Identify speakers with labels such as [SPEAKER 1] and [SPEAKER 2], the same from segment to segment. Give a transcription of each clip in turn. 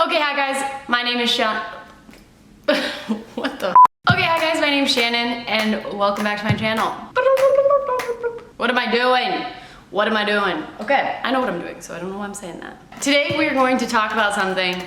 [SPEAKER 1] Okay, hi guys, my name is Shannon. What the? Okay, hi guys, my name is Shannon, and welcome back to my channel. What am I doing? What am I doing? Okay, I know what I'm doing, so I don't know why I'm saying that. Today we are going to talk about something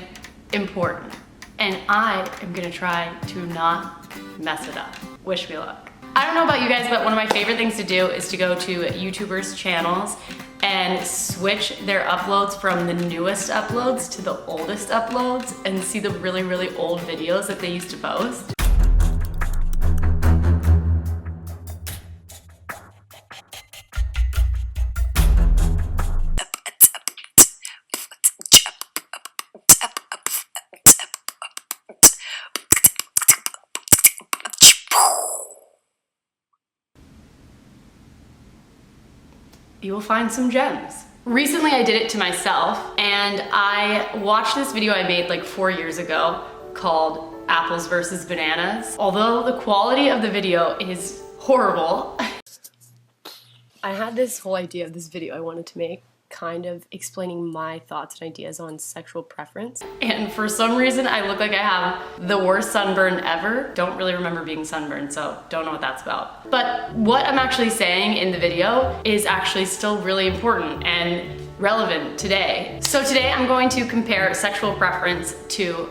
[SPEAKER 1] important, and I am gonna try to not mess it up. Wish me luck. I don't know about you guys, but one of my favorite things to do is to go to YouTubers' channels and switch their uploads from the newest uploads to the oldest uploads and see the really, really old videos that they used to post. You will find some gems. Recently I did it to myself, and I watched this video I made like 4 years ago called Apples versus Bananas. Although the quality of the video is horrible.
[SPEAKER 2] I had this whole idea of this video I wanted to make, kind of explaining my thoughts and ideas on sexual preference.
[SPEAKER 1] And for some reason I look like I have the worst sunburn ever. Don't really remember being sunburned, so don't know what that's about. But what I'm actually saying in the video is actually still really important and relevant today. So today I'm going to compare sexual preference to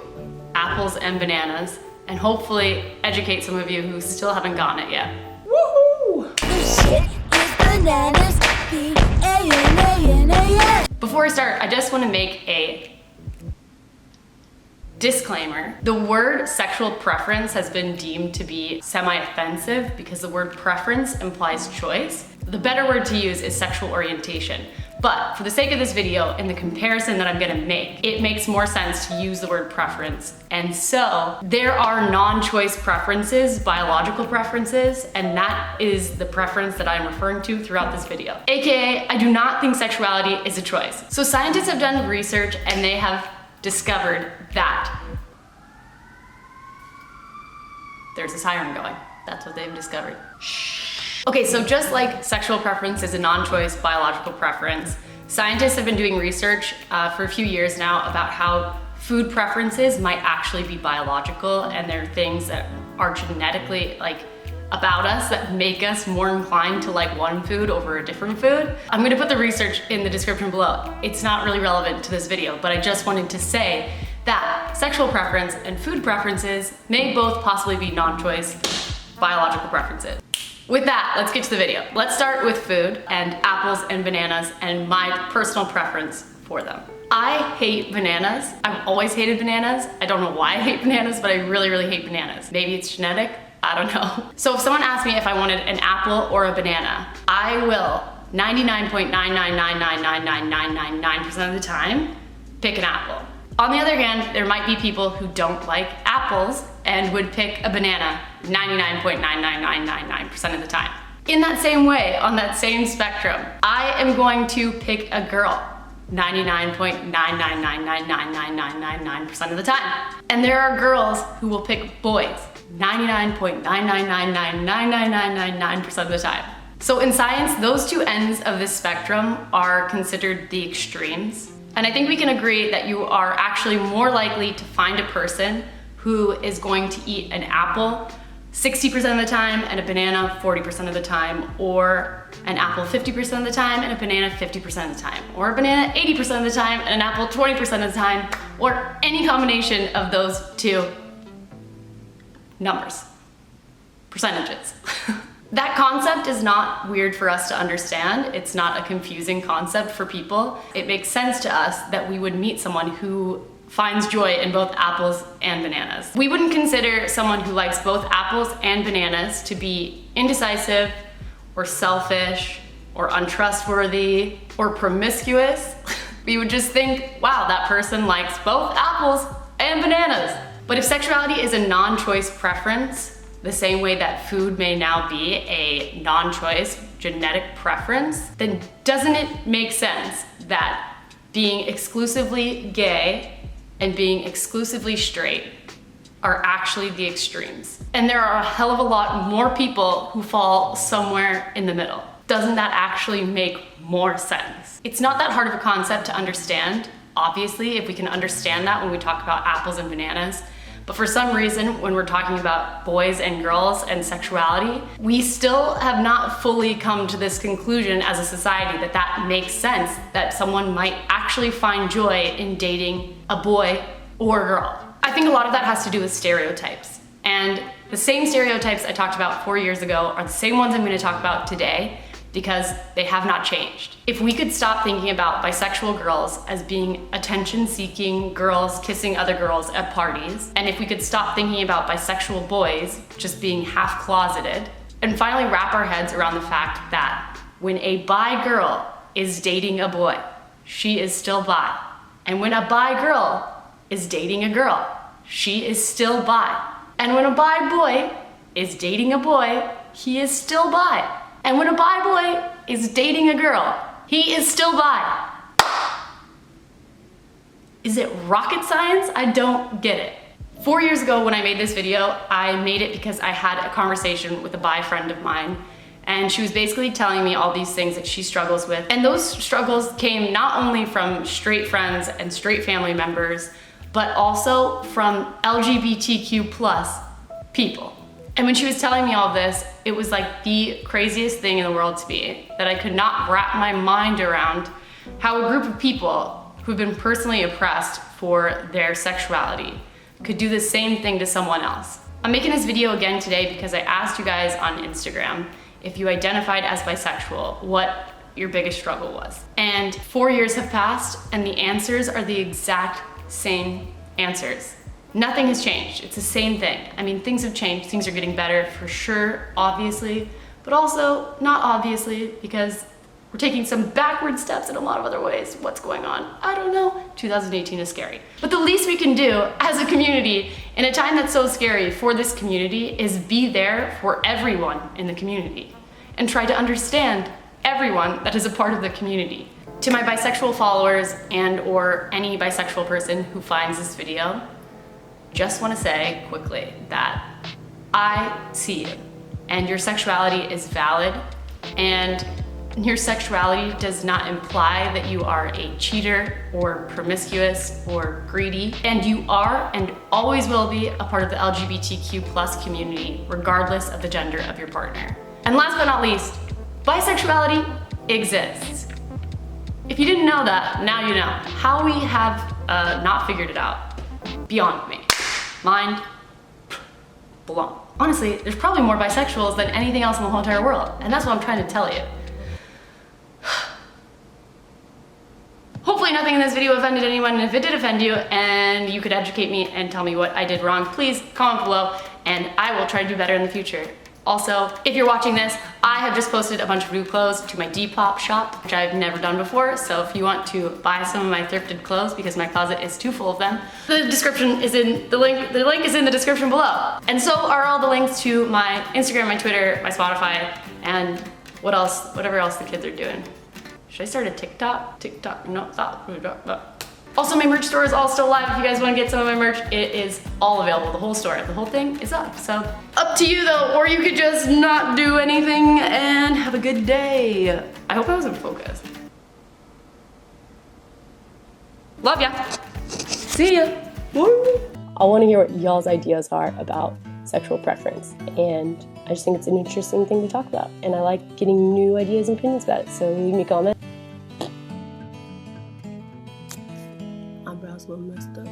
[SPEAKER 1] apples and bananas and hopefully educate some of you who still haven't gotten it yet. Woohoo!
[SPEAKER 3] Bananas, B-A-N-A-N-A-N.
[SPEAKER 1] Before I start, I just want to make a disclaimer. The word sexual preference has been deemed to be semi-offensive because the word preference implies choice. The better word to use is sexual orientation. But for the sake of this video and the comparison that I'm gonna make, it makes more sense to use the word preference. And so there are non-choice preferences, biological preferences, and that is the preference that I'm referring to throughout this video. AKA, I do not think sexuality is a choice. So scientists have done research and they have discovered that there's a siren going. That's what they've discovered. Shh. Okay, so just like sexual preference is a non-choice biological preference, scientists have been doing research for a few years now about how food preferences might actually be biological, and there are things that are genetically about us that make us more inclined to like one food over a different food. I'm gonna put the research in the description below. It's not really relevant to this video, but I just wanted to say that sexual preference and food preferences may both possibly be non-choice biological preferences. With that, let's get to the video. Let's start with food and apples and bananas and my personal preference for them. I hate bananas. I've always hated bananas. I don't know why I hate bananas, but I really, really hate bananas. Maybe it's genetic, I don't know. So if someone asked me if I wanted an apple or a banana, I will 99.9999999% of the time pick an apple. On the other hand, there might be people who don't like apples and would pick a banana 99.99999% of the time. In that same way, on that same spectrum, I am going to pick a girl 99.9999999% of the time. And there are girls who will pick boys 99.999999999% of the time. So in science, those two ends of this spectrum are considered the extremes. And I think we can agree that you are actually more likely to find a person who is going to eat an apple 60% of the time and a banana 40% of the time, or an apple 50% of the time and a banana 50% of the time, or a banana 80% of the time and an apple 20% of the time, or any combination of those two numbers, percentages. That concept is not weird for us to understand. It's not a confusing concept for people. It makes sense to us that we would meet someone who finds joy in both apples and bananas. We wouldn't consider someone who likes both apples and bananas to be indecisive or selfish or untrustworthy or promiscuous. We would just think, wow, that person likes both apples and bananas. But if sexuality is a non-choice preference, the same way that food may now be a non-choice genetic preference, then doesn't it make sense that being exclusively gay and being exclusively straight are actually the extremes? And there are a hell of a lot more people who fall somewhere in the middle. Doesn't that actually make more sense? It's not that hard of a concept to understand. obviously, if we can understand that when we talk about apples and bananas. But for some reason, when we're talking about boys and girls and sexuality, we still have not fully come to this conclusion as a society that that makes sense, that someone might actually find joy in dating a boy or a girl. I think a lot of that has to do with stereotypes. And the same stereotypes I talked about 4 years ago are the same ones I'm going to talk about today, because they have not changed. If we could stop thinking about bisexual girls as being attention-seeking girls kissing other girls at parties, and if we could stop thinking about bisexual boys just being half-closeted, and finally wrap our heads around the fact that when a bi girl is dating a boy, she is still bi. And when a bi girl is dating a girl, she is still bi. And when a bi boy is dating a boy, he is still bi. And when a bi boy is dating a girl, he is still bi. Is it rocket science? I don't get it. 4 years ago when I made this video, I made it because I had a conversation with a bi friend of mine, and she was basically telling me all these things that she struggles with. And those struggles came not only from straight friends and straight family members, but also from LGBTQ+ people. And when she was telling me all this, it was like the craziest thing in the world to me, that I could not wrap my mind around how a group of people who've been personally oppressed for their sexuality could do the same thing to someone else. I'm making this video again today because I asked you guys on Instagram if you identified as bisexual, what your biggest struggle was. And 4 years have passed and the answers are the exact same answers. Nothing has changed. It's the same thing. I mean, things have changed. Things are getting better for sure, obviously, but also not obviously, because we're taking some backward steps in a lot of other ways. What's going on? I don't know. 2018 is scary. But the least we can do as a community in a time that's so scary for this community is be there for everyone in the community and try to understand everyone that is a part of the community. To my bisexual followers and or any bisexual person who finds this video, just want to say quickly that I see you and your sexuality is valid, and your sexuality does not imply that you are a cheater or promiscuous or greedy, and you are and always will be a part of the LGBTQ+ community regardless of the gender of your partner. And last but not least, bisexuality exists. If you didn't know that, now you know. How we have not figured it out, beyond me. Mind blown. Honestly, there's probably more bisexuals than anything else in the whole entire world, and that's what I'm trying to tell you. Hopefully nothing in this video offended anyone, and if it did offend you and you could educate me and tell me what I did wrong, please comment below and I will try to do better in the future. Also, if you're watching this, I have just posted a bunch of new clothes to my DEPOP shop, which I've never done before, so if you want to buy some of my thrifted clothes because my closet is too full of them, the link is in the description below. And so are all the links to my Instagram, my Twitter, my Spotify, and whatever else the kids are doing. Should I start a TikTok? No, stop. Also, my merch store is all still live. If you guys want to get some of my merch, it is all available. The whole store, the whole thing is up. So up to you though, or you could just not do anything and have a good day. I hope I wasn't focused. Love ya. See ya. Woo.
[SPEAKER 2] I want to hear what y'all's ideas are about sexual preference, and I just think it's an interesting thing to talk about, and I like getting new ideas and opinions about it, so leave me a comment. Eyebrows a little messed up.